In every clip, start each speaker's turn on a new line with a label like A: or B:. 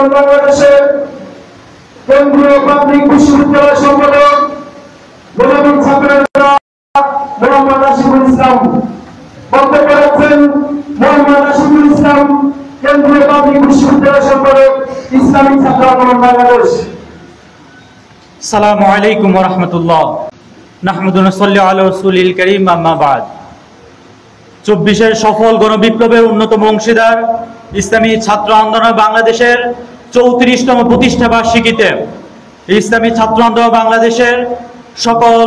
A: আন্দোলন বাংলাদেশের কেন্দ্রীয় প্রাথমিক বিশ্ববিদ্যালয় সম্পাদক গোলামী ছাত্রনেতা মোহাম্মদ আশিকুল ইসলাম। বক্তব্য রাখছেন মোহাম্মদ আশিকুল ইসলাম, কেন্দ্রীয় প্রাথমিক বিশ্ববিদ্যালয় সম্পাদক, ইসলামী ছাত্র আন্দোলন বাংলাদেশ।
B: আসসালামু আলাইকুম ওয়া রাহমাতুল্লাহ। নাহমাদু ওয়া নুসাল্লি আলা রাসূলিল কারীম, আম্মা বাদ। 24-এর সফল গণবিপ্লবের অন্যতম অংশীদার ইসলামী ছাত্র আন্দোলন বাংলাদেশের 34তম প্রতিষ্ঠা বার্ষিকীতে ইসলামী ছাত্র আন্দোলন বাংলাদেশের সকল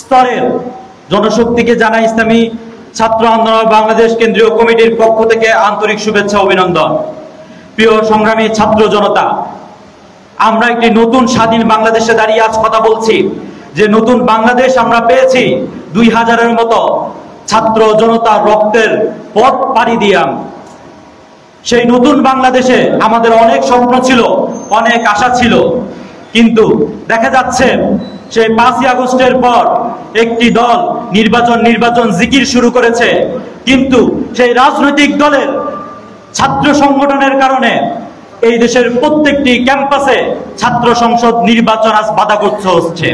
B: স্তরের জনশক্তিকে জানাই ইসলামী ছাত্র আন্দোলন বাংলাদেশ কেন্দ্রীয় কমিটির পক্ষ থেকে আন্তরিক শুভেচ্ছা অভিনন্দন। প্রিয় সংগ্রামী ছাত্র জনতা, আমরা একটি নতুন স্বাধীন বাংলাদেশে দাঁড়িয়ে আজ কথা বলছি যে নতুন বাংলাদেশ আমরা পেয়েছি 2000-এর মতো ছাত্র জনতার রক্তের পথ পাড়ি দিয়াম। সেই নতুন বাংলাদেশে আমাদের অনেক স্বপ্ন ছিল, অনেক আশা ছিল, কিন্তু দেখা যাচ্ছে সেই 5ই আগস্টের পর একটি দল নির্বাচন জিকির শুরু করেছে, কিন্তু সেই রাজনৈতিক দলের ছাত্র সংগঠনের কারণে এই দেশের প্রত্যেকটি ক্যাম্পাসে ছাত্র সংসদ নির্বাচন আজ বাধাগ্রস্ত হচ্ছে।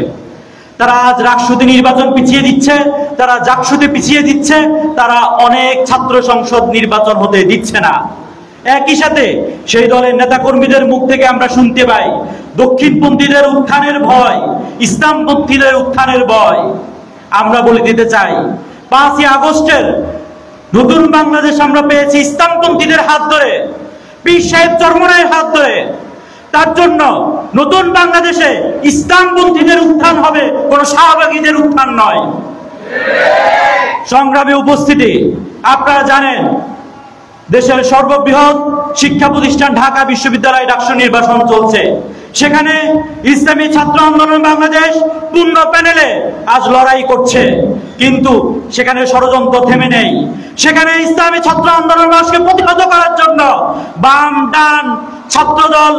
B: তারা আজ রাষ্ট্রপতি নির্বাচন পিছিয়ে দিচ্ছে, তারা জাকসুতে পিছিয়ে দিচ্ছে, তারা অনেক ছাত্র সংসদ নির্বাচন হতে দিচ্ছে না। একই সাথে সেই দলের নেতাকর্মীদের মুখ থেকে আমরা শুনতে পাই দক্ষিণপন্থীদের উত্থানের ভয়, ইসলামপন্থীদের উত্থানের ভয়। আমরা বলে দিতে চাই 5ই আগস্টের নতুন বাংলাদেশ আমরা পেয়েছি ইসলামপন্থীদের হাত ধরে, পীর সাহেব চরমনাইয়ের হাত ধরে। তার জন্য নতুন বাংলাদেশে ইসলামপন্থীদের উত্থান হবে, কোন শাহবাগীদের উত্থান নয়। সংগ্রামী উপস্থিতি, আপনারা জানেন দেশের সর্ববৃহৎ শিক্ষা প্রতিষ্ঠান ঢাকা বিশ্ববিদ্যালয় ডাকসু নির্বাচন চলছে। সেখানে ইসলামী ছাত্র আন্দোলন বাংলাদেশ পূর্ণ প্যানেলে আজ লড়াই করছে, কিন্তু সেখানে ষড়যন্ত্র থেমে নেই। সেখানে ইসলামী ছাত্র আন্দোলন রাষ্ট্রকে প্রতিহত করার জন্য বাম ডান ছাত্রদল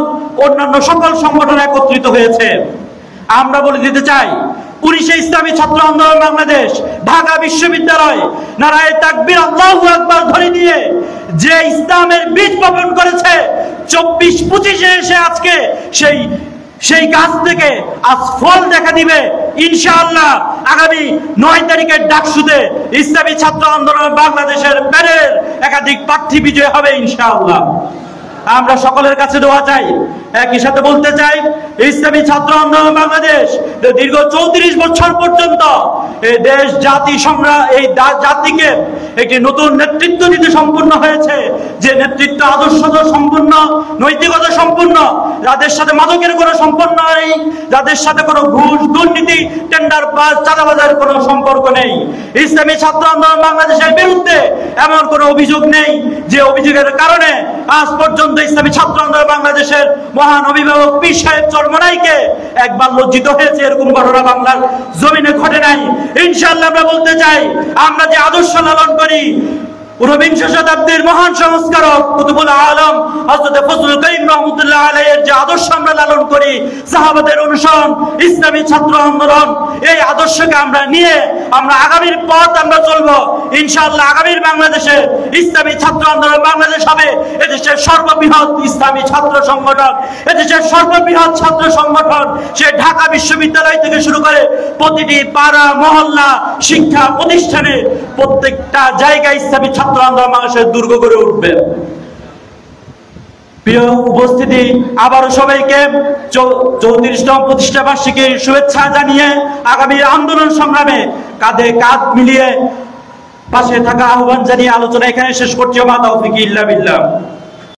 B: অন্যান্য সকল সংগঠন একত্রিত হয়েছে। আমরা বলে দিতে চাই 19 ইসলামী ছাত্র আন্দোলন বাংলাদেশ ঢাকা বিশ্ববিদ্যালয় নারায়ে তাকবীর আল্লাহু আকবার ধ্বনি দিয়ে যে ইসলামের বীজ বপন করেছে, 24-25-এ এসে আজকে সেই গাছ থেকে আজ ফল দেখা দিবে ইনশাআল্লাহ। আগামী 9 তারিখের ডাকসুতে ইসলামী ছাত্র আন্দোলন বাংলাদেশের প্যানেল একাধিক প্রার্থী বিজয় হবে ইনশাআল্লাহ। আমরা সকলের কাছে দোয়া চাই। একই সাথে বলতে চাই ইসলামী ছাত্র আন্দোলন বাংলাদেশ দীর্ঘ 34 বছর পর্যন্ত এই দেশ এই জাতিকে একটি নতুন নেতৃত্ব দিতে সম্পূর্ণ হয়েছে, যে নেতৃত্ব আদর্শ সম্পূর্ণ, নৈতিকতা সম্পূর্ণ, যাদের সাথে মাদকের কোনো সম্পর্ক নেই, যাদের সাথে কোনো ঘুষ দুর্নীতি টেন্ডার পাস চাঁদাবাজের কোনো সম্পর্ক নেই। ইসলামী ছাত্র আন্দোলন বাংলাদেশের বিরুদ্ধে এমন কোনো অভিযোগ নেই যে অভিযোগের কারণে আজ পর্যন্ত ইসলামী ছাত্র আন্দোলন বাংলাদেশের মহান অভিভাবক পীর সাহেব চরমনাইকে একবার লজ্জিত হয়েছে, এরকম ঘটনা বাংলার জমিনে ঘটে নাই। ইনশাআল্লাহ আমরা বলতে চাই, আমরা যে আদর্শ লালন করি, 19 শতাব্দীর মহান সংস্কারক কুতুবুল আলম হযরত ফজলুল করিম রহমাতুল্লাহ আলাইহির যে আদর্শ আমরা লালন করি, সাহাবাদের অনুসরণ, ইসলামী ছাত্র আন্দোলন, এই আদর্শকে আমরা নিয়ে আমরা আগামীর পথ আমরা চলবো ইনশাআল্লাহ। আগামীর বাংলাদেশে ইসলামী ছাত্র আন্দোলন বাংলাদেশ হবে এদেশের সর্ববৃহৎ ইসলামী ছাত্র সংগঠন, এদেশের সর্ববৃহৎ ছাত্র সংগঠন। সে ঢাকা বিশ্ববিদ্যালয় থেকে শুরু করে প্রতিটি পাড়া মহল্লা শিক্ষা প্রতিষ্ঠানে প্রত্যেকটা জায়গায় ইসলামী ছাত্র আন্দোলন বাংলাদেশের দুর্গ গড়ে উঠবে। প্রিয় উপস্থিতি, আবারও সবাইকে 34তম প্রতিষ্ঠা বার্ষিকীর শুভেচ্ছা জানিয়ে আগামী আন্দোলন সংগ্রামে কাঁধে কাঁধ মিলিয়ে পাশে থাকা আহ্বান জানিয়ে আলোচনা এখানে শেষ করছি। মা তাওফিক ইল্লা বিল্লাহ।